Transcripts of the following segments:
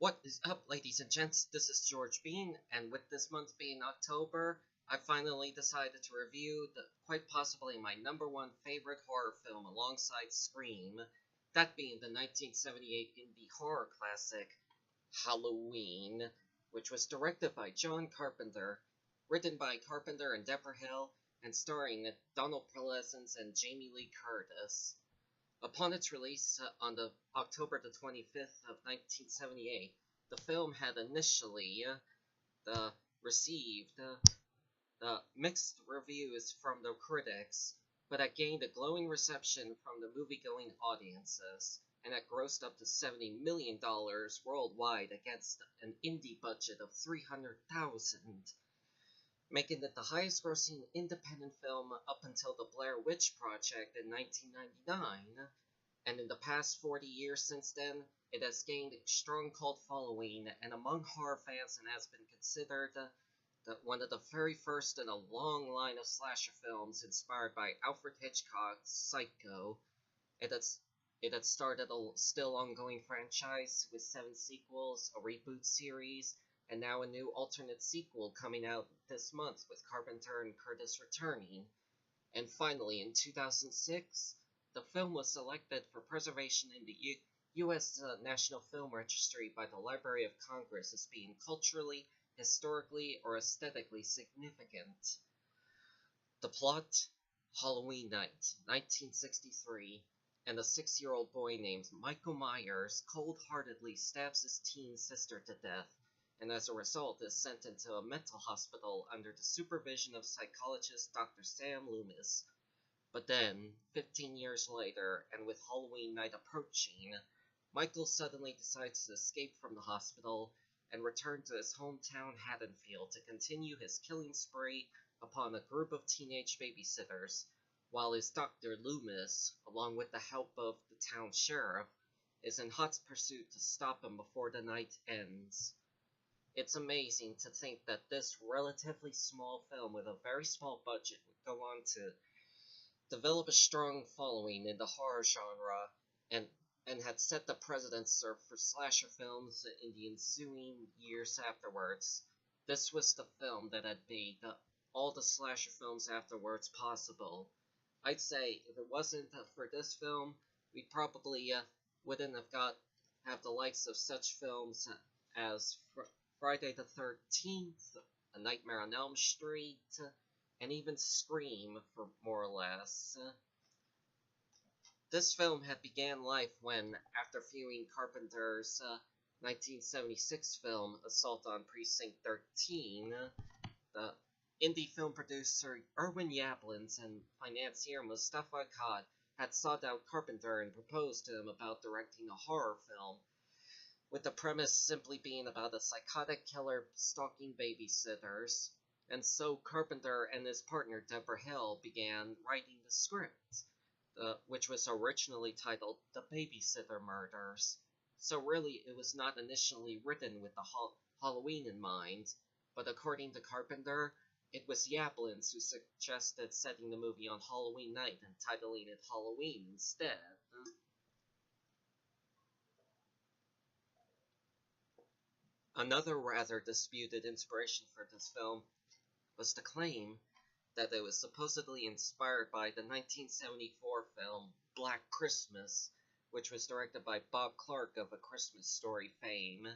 What is up, ladies and gents? This is George Bean, and with this month being October, I finally decided to review quite possibly my #1 favorite horror film alongside Scream, that being the 1978 indie horror classic Halloween, which was directed by John Carpenter, written by Carpenter and Deborah Hill, and starring Donald Pleasence and Jamie Lee Curtis. Upon its release on the October the 25th of 1978, the film had initially received mixed reviews from the critics, but had gained a glowing reception from the movie-going audiences, and had grossed up to $70 million worldwide against an indie budget of $300,000, making it the highest-grossing independent film up until The Blair Witch Project in 1999, and in the past 40 years since then, it has gained a strong cult following and among horror fans and has been considered one of the very first in a long line of slasher films inspired by Alfred Hitchcock's Psycho. It has, it had started a still ongoing franchise with 7 sequels, a reboot series, and now a new alternate sequel coming out this month with Carpenter and Curtis returning. And finally, in 2006, the film was selected for preservation in the U.S. National Film Registry by the Library of Congress as being culturally, historically, or aesthetically significant. The plot: Halloween night, 1963, and a 6-year-old boy named Michael Myers cold-heartedly stabs his teen sister to death, and as a result is sent into a mental hospital under the supervision of psychologist Dr. Sam Loomis. But then, 15 years later, and with Halloween night approaching, Michael suddenly decides to escape from the hospital and return to his hometown Haddonfield to continue his killing spree upon a group of teenage babysitters, while his Dr. Loomis, along with the help of the town sheriff, is in hot pursuit to stop him before the night ends. It's amazing to think that this relatively small film with a very small budget would go on to develop a strong following in the horror genre and had set the precedent for slasher films in the ensuing years afterwards. This was the film that had made all the slasher films afterwards possible. I'd say if it wasn't for this film, we probably wouldn't have the likes of such films as Friday the 13th, A Nightmare on Elm Street, and even Scream, for more or less. This film had began life when, after viewing Carpenter's 1976 film Assault on Precinct 13, the indie film producer Irwin Yablans and financier Mustafa Akkad had sought out Carpenter and proposed to him about directing a horror film, with the premise simply being about a psychotic killer stalking babysitters. And so Carpenter and his partner Deborah Hill began writing the script, which was originally titled The Babysitter Murders. So really, it was not initially written with the Halloween in mind, but according to Carpenter, it was Yablans who suggested setting the movie on Halloween night and titling it Halloween instead. Another rather disputed inspiration for this film was the claim that it was supposedly inspired by the 1974 film Black Christmas, which was directed by Bob Clark of A Christmas Story fame.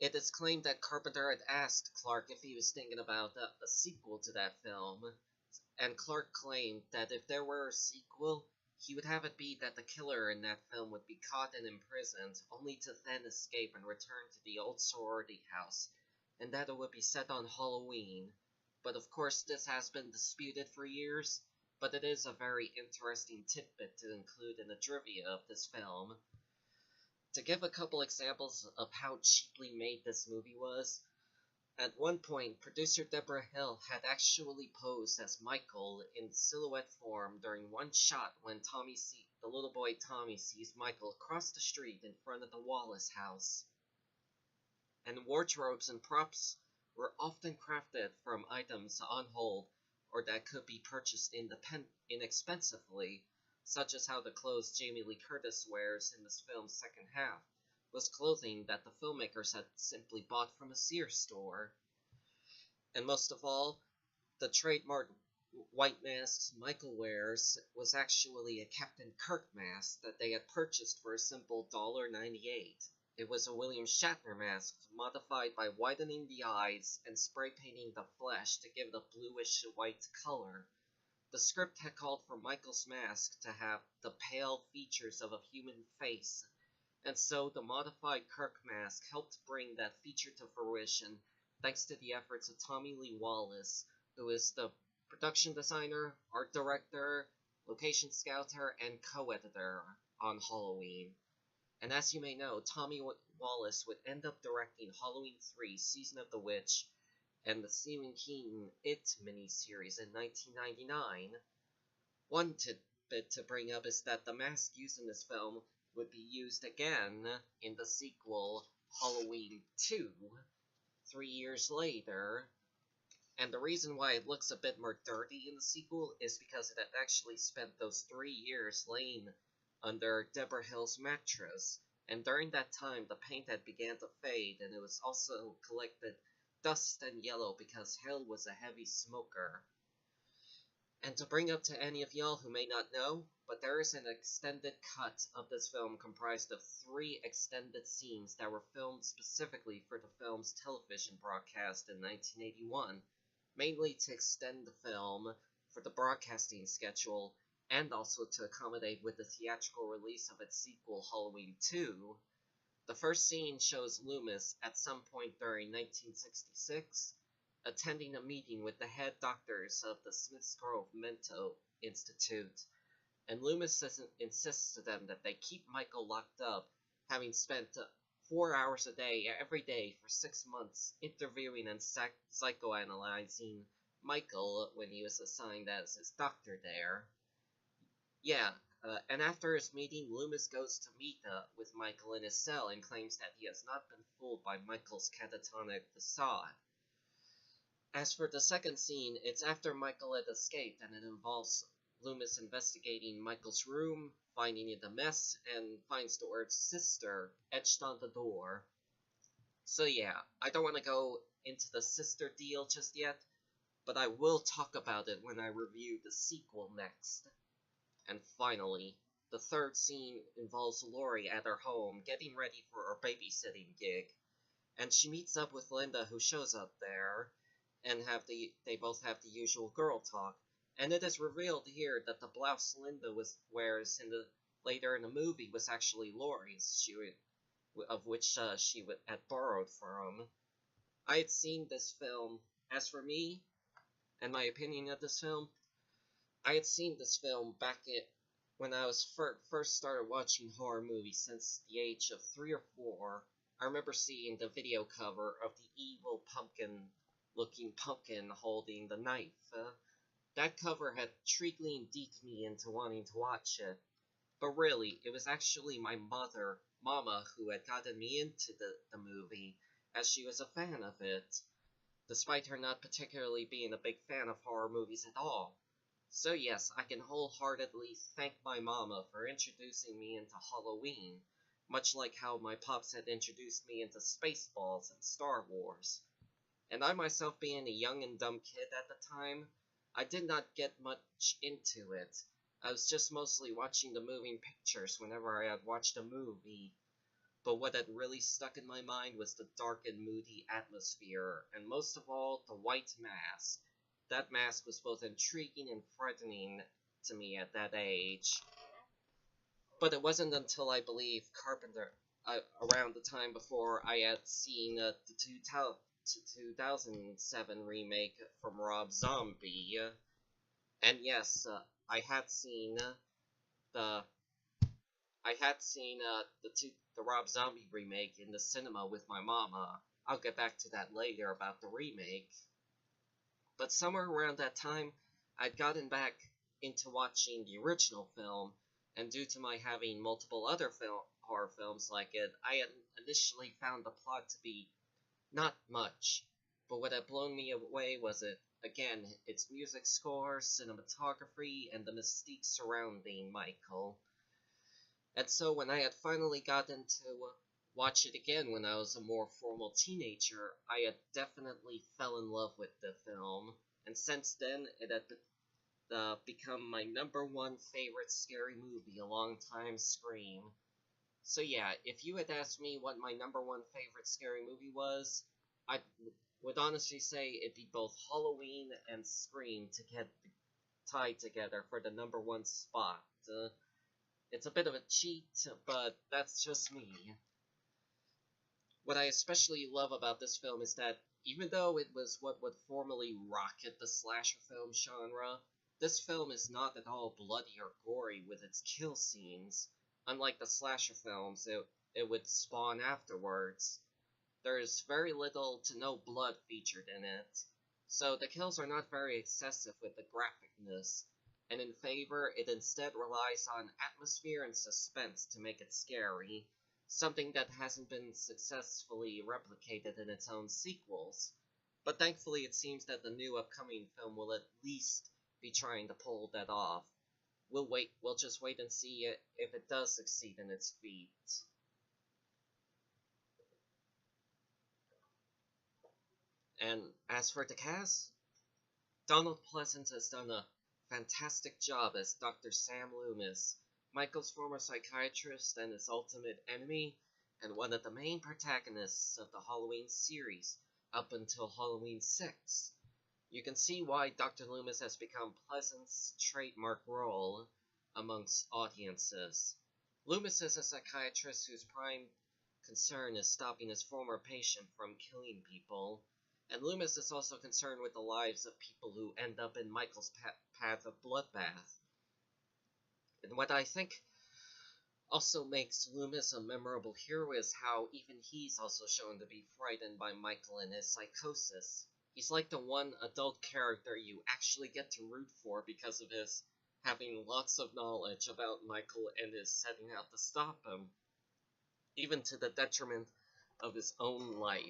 It is claimed that Carpenter had asked Clark if he was thinking about a sequel to that film, and Clark claimed that if there were a sequel, he would have it be that the killer in that film would be caught and imprisoned, only to then escape and return to the old sorority house, and that it would be set on Halloween. But of course this has been disputed for years, but it is a very interesting tidbit to include in the trivia of this film. To give a couple examples of how cheaply made this movie was, at one point, producer Deborah Hill had actually posed as Michael in silhouette form during one shot when the little boy Tommy sees Michael across the street in front of the Wallace house. And wardrobes and props were often crafted from items on hold or that could be purchased inexpensively, such as how the clothes Jamie Lee Curtis wears in this film's second half, was clothing that the filmmakers had simply bought from a Sears store. And most of all, the trademark white mask Michael wears was actually a Captain Kirk mask that they had purchased for a simple $1.98. It was a William Shatner mask modified by widening the eyes and spray painting the flesh to give it a bluish white color. The script had called for Michael's mask to have the pale features of a human face, and so the modified Kirk mask helped bring that feature to fruition thanks to the efforts of Tommy Lee Wallace, who is the production designer, art director, location scouter, and co-editor on Halloween. And as you may know, Tommy Wallace would end up directing Halloween 3 Season of the Witch and the Stephen King It miniseries in 1999. One tidbit to bring up is that the mask used in this film would be used again in the sequel Halloween 2, 3 years later. And the reason why it looks a bit more dirty in the sequel is because it had actually spent those 3 years laying under Deborah Hill's mattress, and during that time the paint had began to fade, and it was also collected dust and yellow because Hill was a heavy smoker. And to bring up to any of y'all who may not know, but there is an extended cut of this film comprised of 3 extended scenes that were filmed specifically for the film's television broadcast in 1981, mainly to extend the film for the broadcasting schedule and also to accommodate with the theatrical release of its sequel, Halloween 2. The first scene shows Loomis, at some point during 1966, attending a meeting with the head doctors of the Smiths Grove Mental Institute, and Loomis insists to them that they keep Michael locked up, having spent 4 hours a day, every day, for 6 months, interviewing and psychoanalyzing Michael when he was assigned as his doctor there. And after his meeting, Loomis goes to meet with Michael in his cell and claims that he has not been fooled by Michael's catatonic facade. As for the second scene, it's after Michael had escaped, and it involves Loomis investigating Michael's room, finding it a mess, and finds the word sister etched on the door. So yeah, I don't want to go into the sister deal just yet, but I will talk about it when I review the sequel next. And finally, the third scene involves Lori at her home getting ready for her babysitting gig, and she meets up with Linda, who shows up there, and they both have the usual girl talk. And it is revealed here that the blouse Linda wears later in the movie was actually Lori's, of which she had borrowed from. I had seen this film. As for me and my opinion of this film, I had seen this film back when I was first started watching horror movies since the age of 3 or 4. I remember seeing the video cover of the evil looking pumpkin holding the knife. That cover had intriguingly endeared me into wanting to watch it. But really, it was actually my Mama, who had gotten me into the movie, as she was a fan of it, despite her not particularly being a big fan of horror movies at all. So yes, I can wholeheartedly thank my mama for introducing me into Halloween, much like how my pops had introduced me into Spaceballs and Star Wars. And I myself, being a young and dumb kid at the time, I did not get much into it. I was just mostly watching the moving pictures whenever I had watched a movie. But what had really stuck in my mind was the dark and moody atmosphere, and most of all, the white mask. That mask was both intriguing and frightening to me at that age. But it wasn't until I believe Carpenter, around the time before I had seen the 2007 remake from Rob Zombie. And yes, I had seen the Rob Zombie remake in the cinema with my mama. I'll get back to that later about the remake. But somewhere around that time, I'd gotten back into watching the original film, and due to my having multiple other horror films like it, I had initially found the plot to be not much. But what had blown me away was its music score, cinematography, and the mystique surrounding Michael. And so when I had finally gotten to watch it again when I was a more formal teenager, I had definitely fell in love with the film, and since then it had become my number one favorite scary movie, a long time Scream. So yeah, if you had asked me what my number one favorite scary movie was, I would honestly say it'd be both Halloween and Scream to get tied together for the number one spot. It's a bit of a cheat, but that's just me. What I especially love about this film is that even though it was what would formerly rocket the slasher film genre, this film is not at all bloody or gory with its kill scenes, unlike the slasher films it would spawn afterwards. There is very little to no blood featured in it, so the kills are not very excessive with the graphicness, and in favor, it instead relies on atmosphere and suspense to make it scary, something that hasn't been successfully replicated in its own sequels. But thankfully, it seems that the new upcoming film will at least be trying to pull that off. We'll just wait and see if it does succeed in its feat. And as for the cast, Donald Pleasance has done a fantastic job as Dr. Sam Loomis, Michael's former psychiatrist and his ultimate enemy, and one of the main protagonists of the Halloween series up until Halloween 6. You can see why Dr. Loomis has become Pleasance's trademark role amongst audiences. Loomis is a psychiatrist whose prime concern is stopping his former patient from killing people, and Loomis is also concerned with the lives of people who end up in Michael's path of bloodbath. And what I think also makes Loomis a memorable hero is how even he's also shown to be frightened by Michael and his psychosis. He's like the one adult character you actually get to root for because of his having lots of knowledge about Michael and his setting out to stop him, even to the detriment of his own life.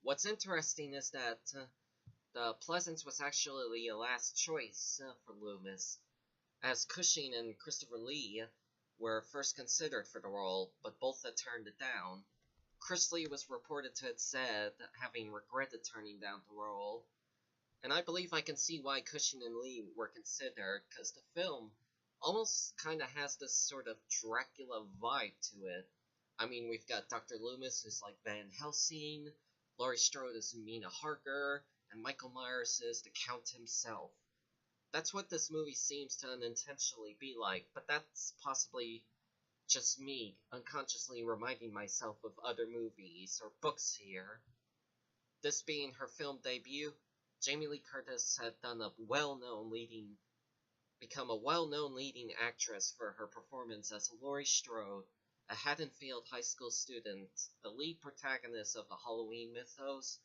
What's interesting is that the Pleasance was actually a last choice for Loomis, as Cushing and Christopher Lee were first considered for the role, but both had turned it down. Chris Lee was reported to have said having regretted turning down the role, and I believe I can see why Cushing and Lee were considered, because the film almost kind of has this sort of Dracula vibe to it. I mean, we've got Dr. Loomis, who's like Van Helsing, Laurie Strode is Mina Harker, and Michael Myers is the Count himself. That's what this movie seems to unintentionally be like, but that's possibly just me unconsciously reminding myself of other movies or books here. This being her film debut, Jamie Lee Curtis had become a well-known leading actress for her performance as Laurie Strode, a Haddonfield High School student, the lead protagonist of the Halloween mythos,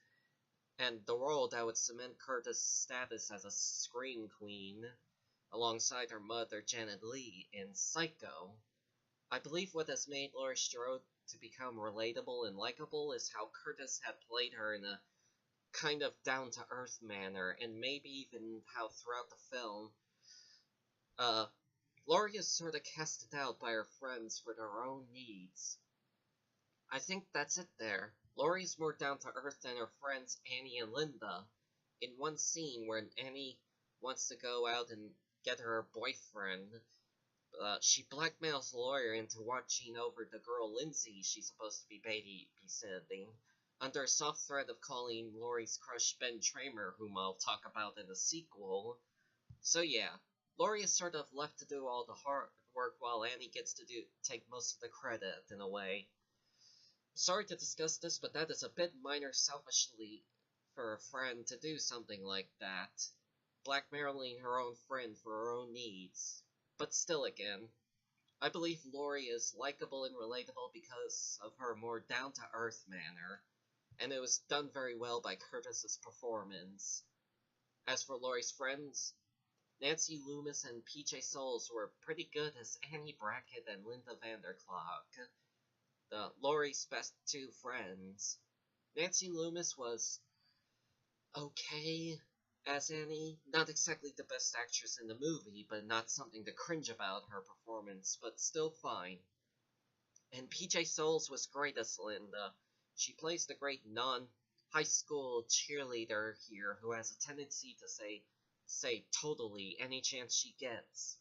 and the role that would cement Curtis' status as a scream queen, alongside her mother Janet Leigh in Psycho. I believe what has made Laurie Strode to become relatable and likable is how Curtis had played her in a kind of down-to-earth manner, and maybe even how throughout the film, Laurie is sort of casted out by her friends for their own needs. I think that's it there. Laurie's more down to earth than her friends Annie and Linda. In one scene where Annie wants to go out and get her boyfriend, she blackmails Laurie into watching over the girl Lindsay she's supposed to be babysitting, under a soft threat of calling Laurie's crush Ben Tramer, whom I'll talk about in the sequel. So yeah, Laurie is sort of left to do all the hard work while Annie gets to take most of the credit, in a way. Sorry to discuss this, but that is a bit minor selfishly for a friend to do something like that. Blackmailing her own friend for her own needs. But still again, I believe Laurie is likable and relatable because of her more down-to-earth manner, and it was done very well by Curtis's performance. As for Laurie's friends, Nancy Loomis and PJ Souls were pretty good as Annie Brackett and Linda Vanderklok, Laurie's best two friends. Nancy Loomis was okay as Annie, not exactly the best actress in the movie, but not something to cringe about her performance, but still fine. And PJ Souls was great as Linda. She plays the great non-high school cheerleader here who has a tendency to say totally any chance she gets.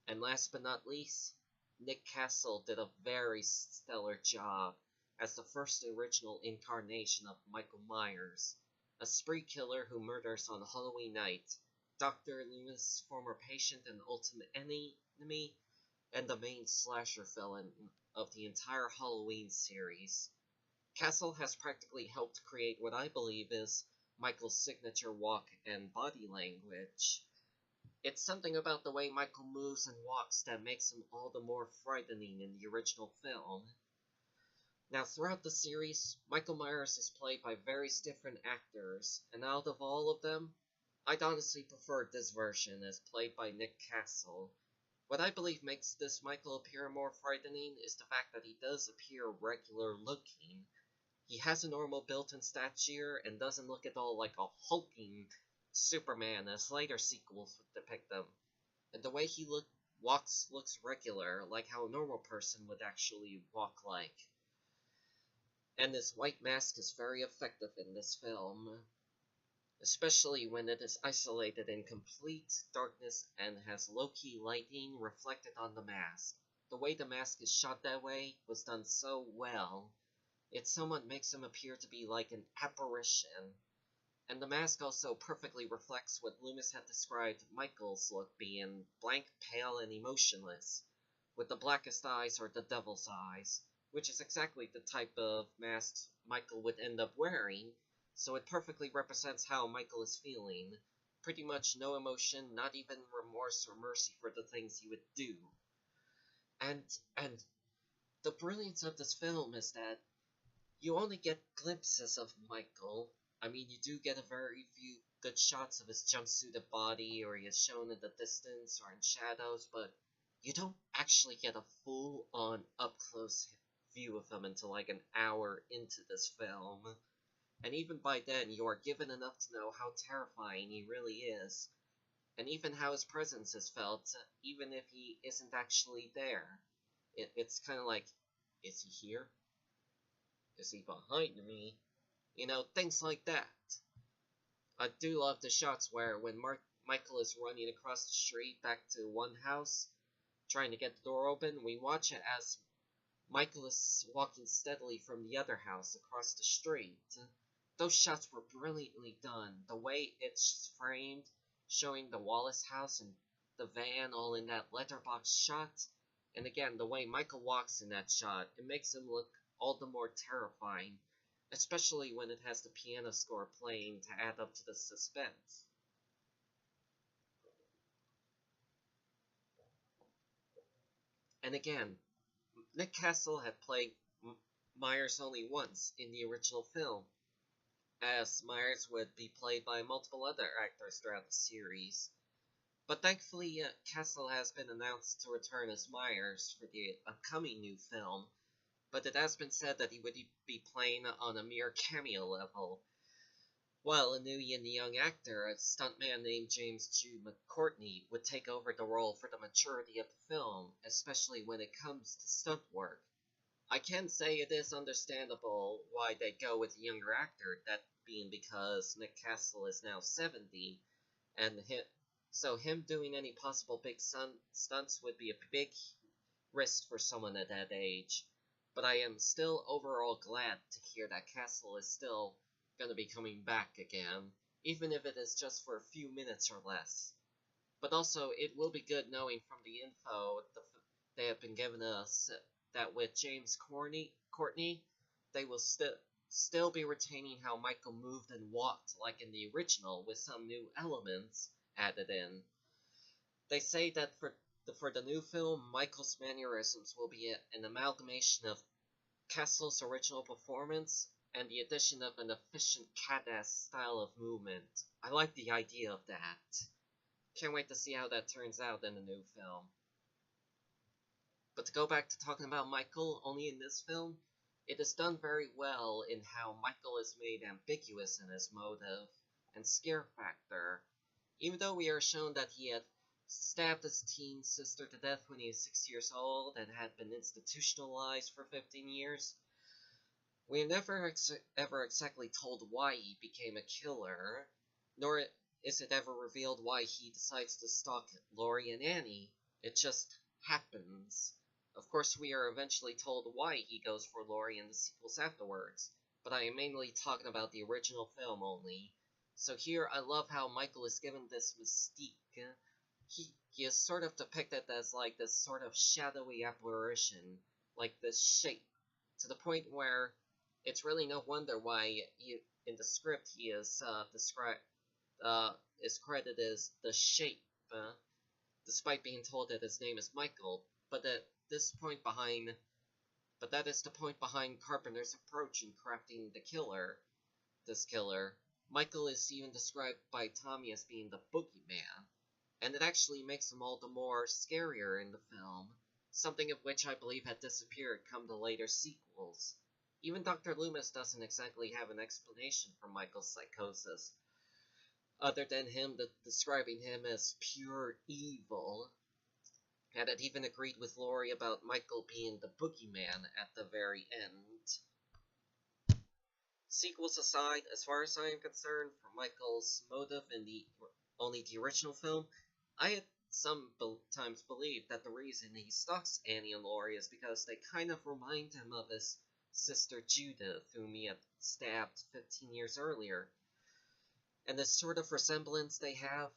And last but not least, Nick Castle did a very stellar job as the first original incarnation of Michael Myers, a spree killer who murders on Halloween night. Dr. Loomis' former patient and ultimate enemy, and the main slasher villain of the entire Halloween series. Castle has practically helped create what I believe is Michael's signature walk and body language. It's something about the way Michael moves and walks that makes him all the more frightening in the original film. Now, throughout the series, Michael Myers is played by various different actors, and out of all of them, I'd honestly prefer this version as played by Nick Castle. What I believe makes this Michael appear more frightening is the fact that he does appear regular looking. He has a normal built-in stature and doesn't look at all like a hulking Superman as later sequels would depict them. And the way he walks looks regular, like how a normal person would actually walk like. And this white mask is very effective in this film, especially when it is isolated in complete darkness and has low-key lighting reflected on the mask. The way the mask is shot that way was done so well. It somewhat makes him appear to be like an apparition. And the mask also perfectly reflects what Loomis had described Michael's look being blank, pale, and emotionless, with the blackest eyes or the devil's eyes, which is exactly the type of mask Michael would end up wearing, so it perfectly represents how Michael is feeling. Pretty much no emotion, not even remorse or mercy for the things he would do. And the brilliance of this film is that you only get glimpses of Michael. I mean, you do get a very few good shots of his jumpsuited body, or he is shown in the distance or in shadows, but you don't actually get a full-on up-close view of him until like an hour into this film. And even by then, you are given enough to know how terrifying he really is, and even how his presence is felt, even if he isn't actually there. It's kind of like, is he here? Is he behind me? You know, things like that. I do love the shots where when Michael is running across the street back to one house, trying to get the door open, we watch it as Michael is walking steadily from the other house across the street. Those shots were brilliantly done. The way it's framed, showing the Wallace house and the van all in that letterbox shot, and again, the way Michael walks in that shot, it makes him look all the more terrifying, especially when it has the piano score playing to add up to the suspense. And again, Nick Castle had played Myers only once in the original film, as Myers would be played by multiple other actors throughout the series. But thankfully, Castle has been announced to return as Myers for the upcoming new film, but it has been said that he would be playing on a mere cameo level, while a new and young actor, a stuntman named James Jude McCourtney, would take over the role for the majority of the film, especially when it comes to stunt work. I can say it is understandable why they go with a younger actor, that being because Nick Castle is now 70, and so him doing any possible big stunts would be a big risk for someone at that age. But I am still overall glad to hear that Castle is still going to be coming back again, even if it is just for a few minutes or less. But also, it will be good knowing from the info they have been giving us that with James Courtney, they will still be retaining how Michael moved and walked like in the original, with some new elements added in. They say that for the new film, Michael's mannerisms will be an amalgamation of Castle's original performance and the addition of an efficient cat-ass style of movement. I like the idea of that. Can't wait to see how that turns out in the new film. But to go back to talking about Michael, only in this film, it is done very well in how Michael is made ambiguous in his motive and scare factor. Even though we are shown that he had stabbed his teen sister to death when he was 6 years old and had been institutionalized for 15 years. We are never ever exactly told why he became a killer, nor is it ever revealed why he decides to stalk Laurie and Annie. It just happens. Of course, we are eventually told why he goes for Laurie in the sequels afterwards, but I am mainly talking about the original film only. So here, I love how Michael is given this mystique. He is sort of depicted as like this sort of shadowy apparition, like this shape, to the point where it's really no wonder why in the script he is described is credited as the Shape, despite being told that his name is Michael. But that is the point behind Carpenter's approach in crafting this killer. Michael is even described by Tommy as being the boogeyman, and it actually makes him all the more scarier in the film, something of which I believe had disappeared come the later sequels. Even Dr. Loomis doesn't exactly have an explanation for Michael's psychosis, other than him describing him as pure evil, and had even agreed with Laurie about Michael being the boogeyman at the very end. Sequels aside, as far as I am concerned, for Michael's motive in only the original film, I had sometimes believed that the reason he stalks Annie and Laurie is because they kind of remind him of his sister Judith, whom he had stabbed 15 years earlier. And this sort of resemblance they have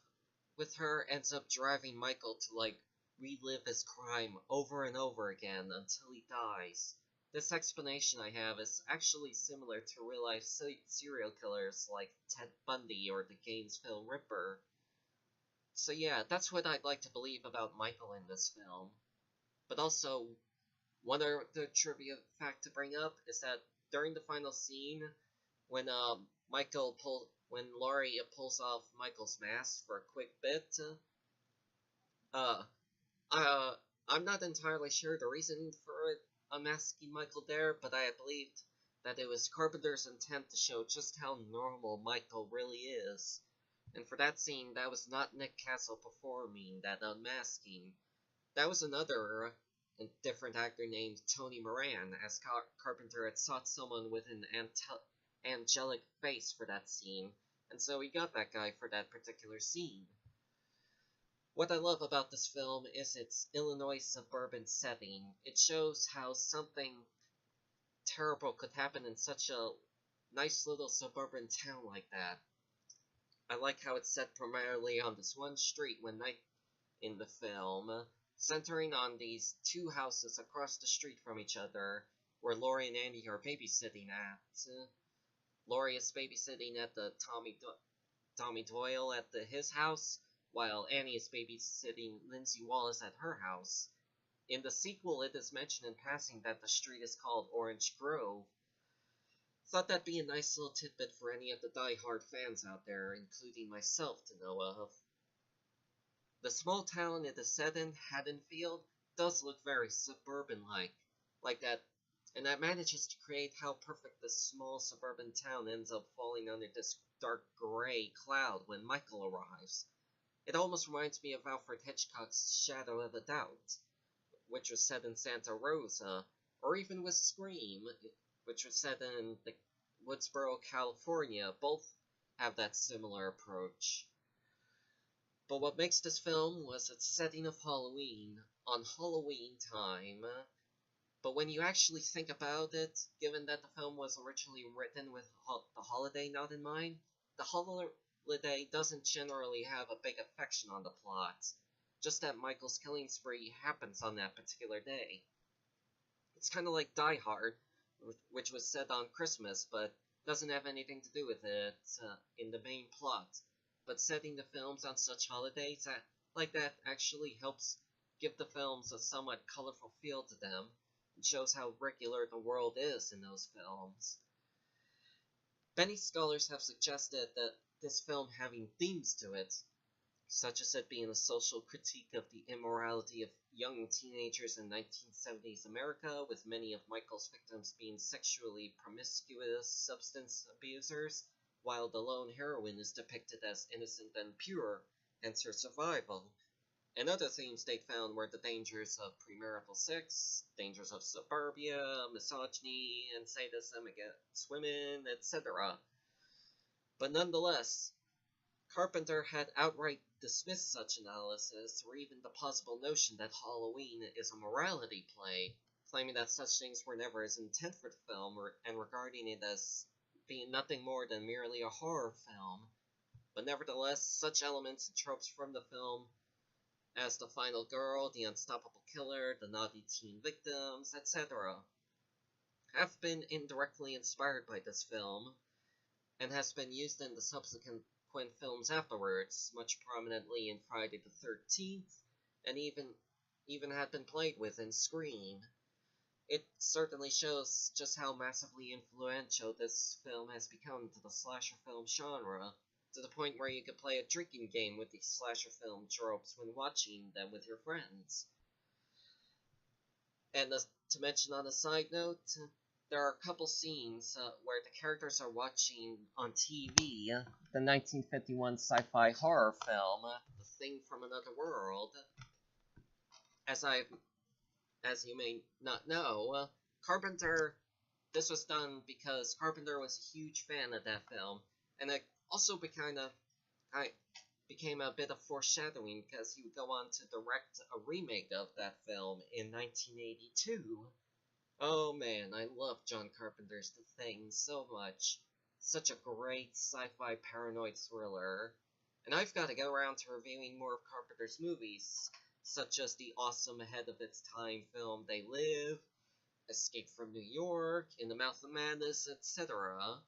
with her ends up driving Michael to, like, relive his crime over and over again until he dies. This explanation I have is actually similar to real-life serial killers like Ted Bundy or the Gainesville Ripper. So yeah, that's what I'd like to believe about Michael in this film. But also, one other trivia fact to bring up is that during the final scene, when when Laurie pulls off Michael's mask for a quick bit, uh, I'm not entirely sure the reason for it unmasking Michael there, but I had believed that it was Carpenter's intent to show just how normal Michael really is. And for that scene, that was not Nick Castle performing that unmasking. That was another different actor named Tony Moran, as Carpenter had sought someone with an angelic face for that scene, and so he got that guy for that particular scene. What I love about this film is its Illinois suburban setting. It shows how something terrible could happen in such a nice little suburban town like that. I like how it's set primarily on this one street one night in the film, centering on these two houses across the street from each other, where Laurie and Andy are babysitting at. Laurie is babysitting at the Tommy Doyle at his house, while Annie is babysitting Lindsay Wallace at her house. In the sequel, it is mentioned in passing that the street is called Orange Grove. Thought that'd be a nice little tidbit for any of the die-hard fans out there, including myself, to know of. The small town it is set in, Haddonfield, does look very suburban-like that, and that manages to create how perfect this small suburban town ends up falling under this dark gray cloud when Michael arrives. It almost reminds me of Alfred Hitchcock's Shadow of a Doubt, which was set in Santa Rosa, or even with Scream, which was set in Woodsboro, California. Both have that similar approach. But what makes this film was its setting of Halloween, on Halloween time. But when you actually think about it, given that the film was originally written with the holiday not in mind, the holiday doesn't generally have a big affection on the plot, just that Michael's killing spree happens on that particular day. It's kind of like Die Hard, which was set on Christmas, but doesn't have anything to do with it in the main plot. But setting the films on such holidays like that actually helps give the films a somewhat colorful feel to them, and shows how regular the world is in those films. Many scholars have suggested that this film having themes to it, such as it being a social critique of the immorality of young teenagers in 1970s America, with many of Michael's victims being sexually promiscuous substance abusers, while the lone heroine is depicted as innocent and pure, hence her survival. And other themes they found were the dangers of premarital sex, dangers of suburbia, misogyny, and sadism against women, etc. But nonetheless, Carpenter had outright dismissed such analysis, or even the possible notion that Halloween is a morality play, claiming that such things were never his intent for the film, and regarding it as being nothing more than merely a horror film. But nevertheless, such elements and tropes from the film, as the final girl, the unstoppable killer, the naughty teen victims, etc., have been indirectly inspired by this film, and has been used in the subsequent films afterwards, much prominently in Friday the 13th, and even had been played with in Scream. It certainly shows just how massively influential this film has become to the slasher film genre, to the point where you could play a drinking game with these slasher film tropes when watching them with your friends. And to mention on a side note, there are a couple scenes where the characters are watching on TV the 1951 sci-fi horror film, The Thing from Another World. As you may not know, Carpenter. This was done because Carpenter was a huge fan of that film, and it also became a bit of foreshadowing because he would go on to direct a remake of that film in 1982. Oh man, I love John Carpenter's The Thing so much. Such a great sci-fi paranoid thriller. And I've got to get around to reviewing more of Carpenter's movies, such as the awesome ahead of its time film They Live, Escape from New York, In the Mouth of Madness, etc.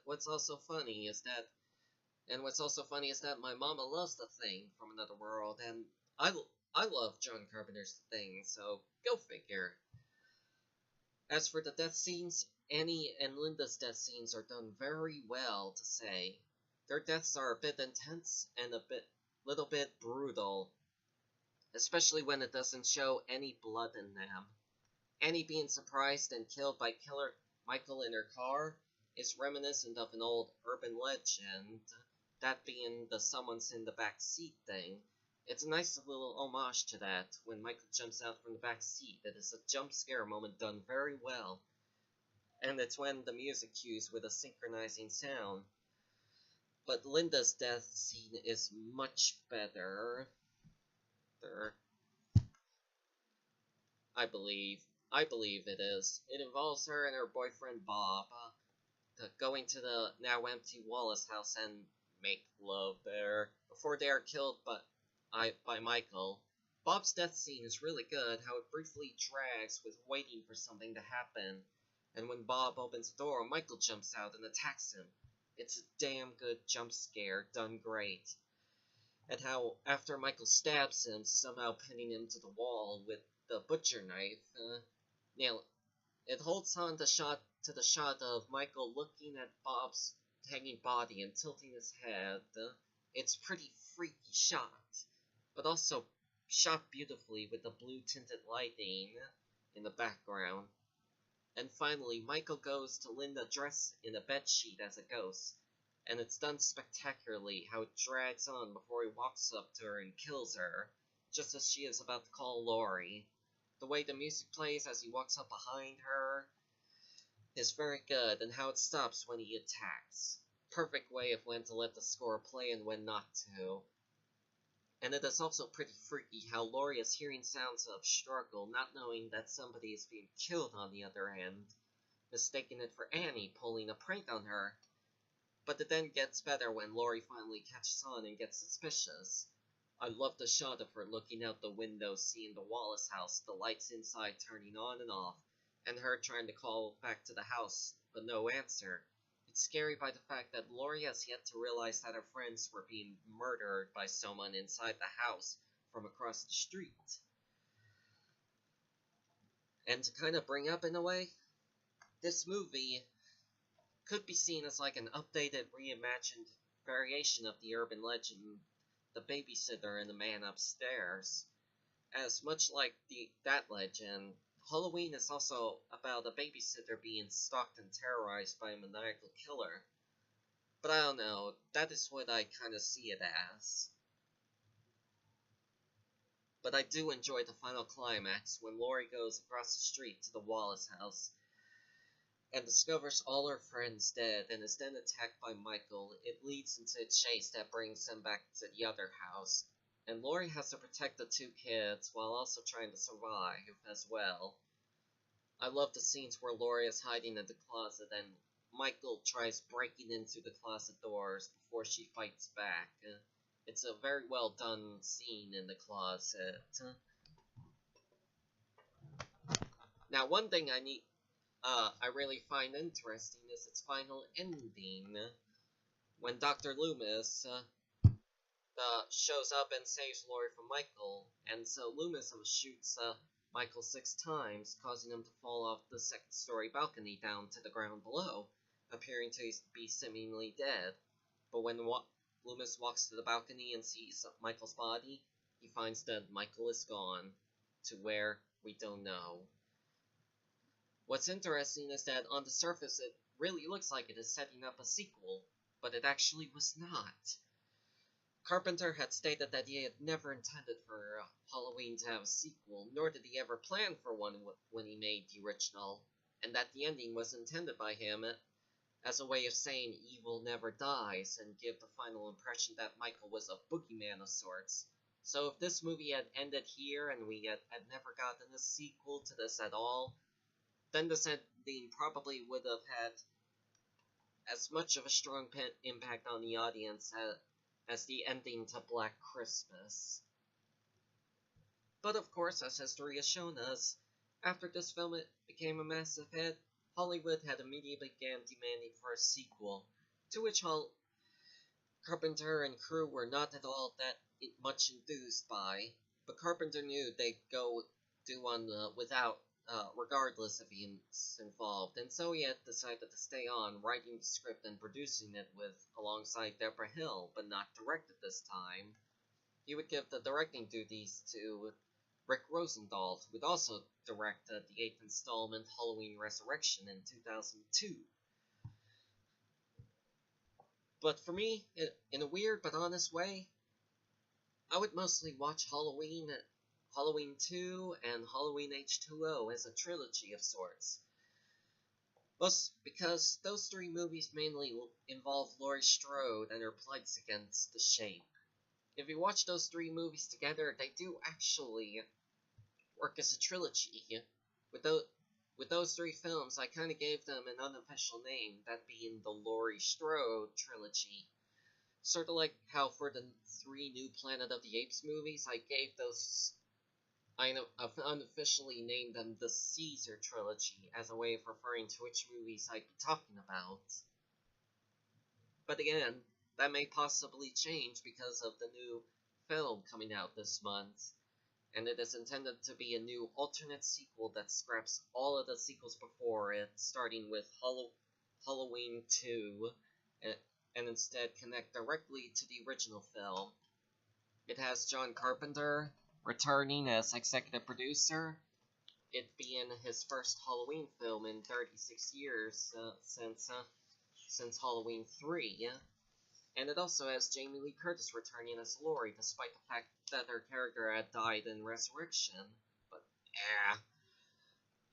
What's also funny is that my mama loves The Thing from Another World, and I I love John Carpenter's The Thing, so go figure. As for the death scenes, Annie and Linda's death scenes are done very well, to say. Their deaths are a bit intense and little bit brutal, especially when it doesn't show any blood in them. Annie being surprised and killed by Killer Michael in her car is reminiscent of an old urban legend, that being the someone's in the back seat thing. It's a nice little homage to that. When Michael jumps out from the back seat, it is a jump scare moment done very well. And it's when the music cues with a synchronizing sound. But Linda's death scene is much better. I believe. I believe it is. It involves her and her boyfriend Bob going to the now empty Wallace house and make love there before they are killed by Michael. Bob's death scene is really good, how it briefly drags with waiting for something to happen, and when Bob opens the door, Michael jumps out and attacks him. It's a damn good jump scare, done great. And how, after Michael stabs him, somehow pinning him to the wall with the butcher knife, it holds on to the shot of Michael looking at Bob's hanging body and tilting his head. It's pretty freaky shot, but also shot beautifully with the blue-tinted lighting in the background. And finally, Michael goes to Linda dressed in a bedsheet as a ghost, and it's done spectacularly how it drags on before he walks up to her and kills her, just as she is about to call Laurie. The way the music plays as he walks up behind her is very good, and how it stops when he attacks. Perfect way of when to let the score play and when not to. And it is also pretty freaky how Laurie is hearing sounds of struggle, not knowing that somebody is being killed on the other end, mistaking it for Annie pulling a prank on her. But it then gets better when Laurie finally catches on and gets suspicious. I love the shot of her looking out the window, seeing the Wallace house, the lights inside turning on and off, and her trying to call back to the house, but no answer. It's scary by the fact that Laurie has yet to realize that her friends were being murdered by someone inside the house from across the street. And to kind of bring up in a way, this movie could be seen as like an updated, reimagined variation of the urban legend, The Babysitter and the Man Upstairs. As much like that legend, Halloween is also about a babysitter being stalked and terrorized by a maniacal killer. But I don't know, that is what I kind of see it as. but I do enjoy the final climax when Laurie goes across the street to the Wallace house and discovers all her friends dead and is then attacked by Michael. It leads into a chase that brings them back to the other house, and Laurie has to protect the two kids while also trying to survive as well. I love the scenes where Laurie is hiding in the closet and Michael tries breaking into the closet doors before she fights back. It's a very well done scene in the closet. Now, one thing I really find interesting is its final ending. When Dr. Loomis shows up and saves Laurie from Michael, and so Loomis shoots Michael 6 times, causing him to fall off the second-story balcony down to the ground below, appearing to be seemingly dead. But when Loomis walks to the balcony and sees Michael's body, he finds that Michael is gone, to where we don't know. What's interesting is that on the surface it really looks like it is setting up a sequel, but it actually was not. Carpenter had stated that he had never intended for Halloween to have a sequel, nor did he ever plan for one when he made the original, and that the ending was intended by him as a way of saying evil never dies and give the final impression that Michael was a boogeyman of sorts. So if this movie had ended here and we had never gotten a sequel to this at all, then this ending probably would have had as much of a strong impact on the audience as the ending to Black Christmas. But of course, as history has shown us, after this film it became a massive hit, Hollywood had immediately began demanding for a sequel, to which Carpenter and crew were not at all that much enthused by, but Carpenter knew they'd go do one without, regardless if he was involved, and so he had decided to stay on, writing the script and producing it alongside Deborah Hill, but not direct it this time. He would give the directing duties to Rick Rosendahl, who would also direct the 8th installment, Halloween Resurrection, in 2002. But for me, in a weird but honest way, I would mostly watch Halloween 2, and Halloween H2O as a trilogy of sorts. Most because those 3 movies mainly involve Laurie Strode and her plights against the Shape. If you watch those 3 movies together, they do actually work as a trilogy. With those 3 films, I kind of gave them an unofficial name, that being the Laurie Strode trilogy. Sort of like how for the 3 new Planet of the Apes movies, I unofficially named them the Caesar trilogy as a way of referring to which movies I'd be talking about. But again, that may possibly change because of the new film coming out this month, and it is intended to be a new alternate sequel that scraps all of the sequels before it, starting with Halloween 2, and instead connect directly to the original film. It has John Carpenter returning as executive producer, it being his first Halloween film in 36 years since Halloween 3. And it also has Jamie Lee Curtis returning as Laurie, despite the fact that her character had died in Resurrection. But,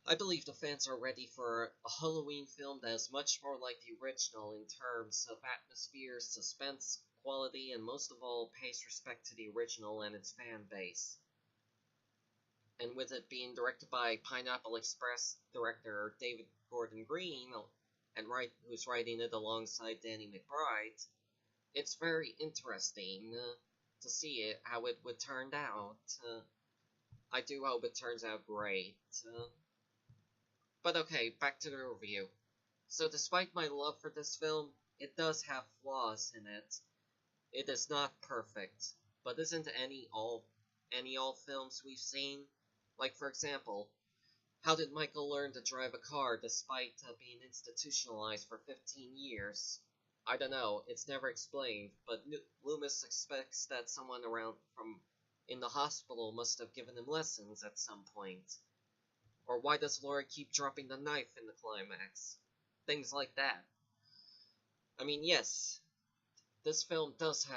I believe the fans are ready for a Halloween film that is much more like the original in terms of atmosphere, suspense, quality, and most of all, pays respect to the original and its fan base. And with it being directed by Pineapple Express director David Gordon Green, and who's writing it alongside Danny McBride, it's very interesting to see how it would turn out. I do hope it turns out great. But okay, back to the review. So despite my love for this film, it does have flaws in it. It is not perfect, but isn't any all films we've seen. Like, for example, how did Michael learn to drive a car despite being institutionalized for 15 years? I don't know, it's never explained, but Loomis expects that someone around in the hospital must have given him lessons at some point. Or why does Laurie keep dropping the knife in the climax? Things like that. I mean, yes, this film does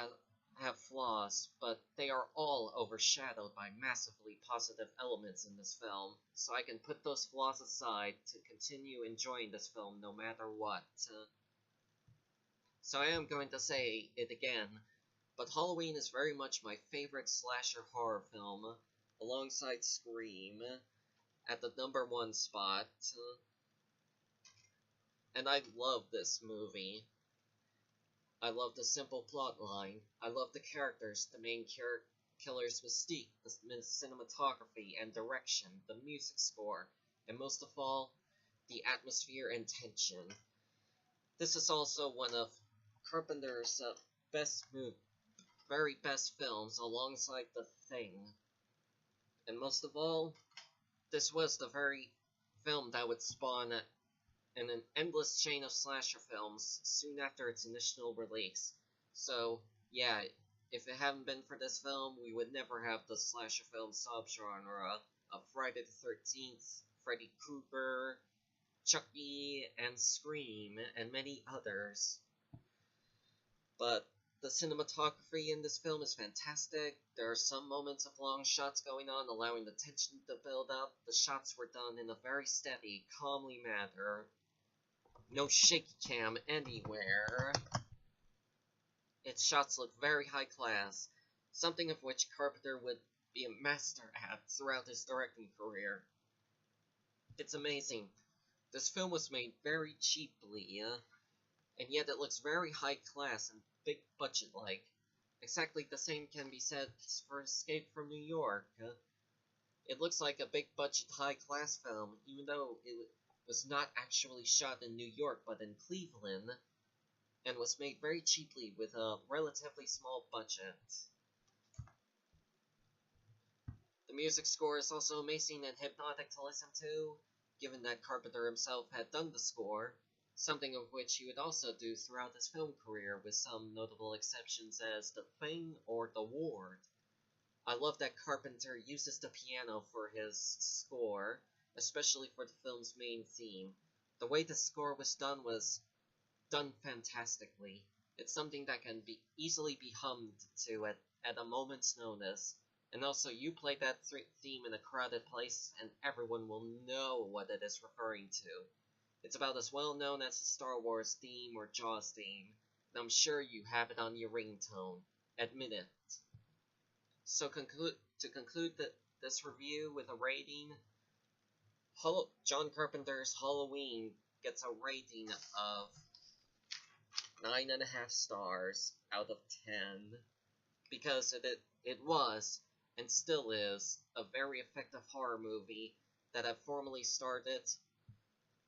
have flaws, but they are all overshadowed by massively positive elements in this film, so I can put those flaws aside to continue enjoying this film no matter what. So I am going to say it again, but Halloween is very much my favorite slasher horror film, alongside Scream, at the #1 spot, and I love this movie. I love the simple plot line. I love the characters, the main killer's mystique, the cinematography and direction, the music score, and most of all, the atmosphere and tension. This is also one of Carpenter's very best films, alongside The Thing. And most of all, this was the very film that would spawn in an endless chain of slasher films soon after its initial release. So, yeah, if it hadn't been for this film, we would never have the slasher film subgenre of Friday the 13th, Freddy Krueger, Chucky, and Scream, and many others. But the cinematography in this film is fantastic. There are some moments of long shots going on, allowing the tension to build up. The shots were done in a very steady, calmly manner. No shaky cam anywhere. Its shots look very high class, something of which Carpenter would be a master at throughout his directing career. It's amazing. This film was made very cheaply, and yet it looks very high class and big budget like. Exactly the same can be said for Escape from New York. It looks like a big budget high class film, even though it was not actually shot in New York but in Cleveland, and was made very cheaply with a relatively small budget. The music score is also amazing and hypnotic to listen to, given that Carpenter himself had done the score, something of which he would also do throughout his film career, with some notable exceptions as The Thing or The Ward. I love that Carpenter uses the piano for his score, especially for the film's main theme. The way the score was done fantastically. It's something that can easily be hummed to at a moment's notice. And also, you play that theme in a crowded place, and everyone will know what it is referring to. It's about as well known as the Star Wars theme or Jaws theme, and I'm sure you have it on your ringtone. Admit it. So to conclude this review with a rating, John Carpenter's Halloween gets a rating of 9.5 stars out of 10, because it was, and still is, a very effective horror movie that had formally started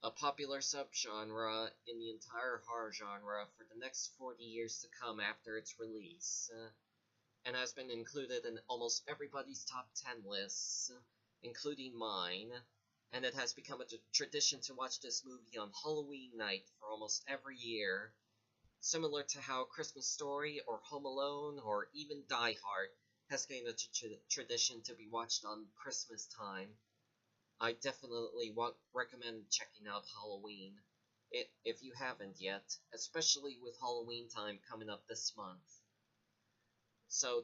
a popular subgenre in the entire horror genre for the next 40 years to come after its release, and has been included in almost everybody's top 10 lists, including mine, and it has become a tradition to watch this movie on Halloween night for almost every year, similar to how Christmas Story or Home Alone or even Die Hard has gained a tradition to be watched on Christmas time. I definitely recommend checking out Halloween, if you haven't yet, especially with Halloween time coming up this month. So,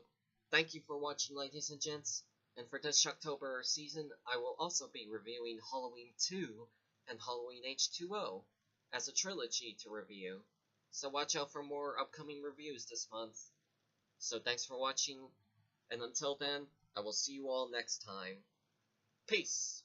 thank you for watching, ladies and gents, and for this Shocktober season, I will also be reviewing Halloween 2 and Halloween H2O as a trilogy to review. So watch out for more upcoming reviews this month. So thanks for watching, and until then, I will see you all next time. Peace!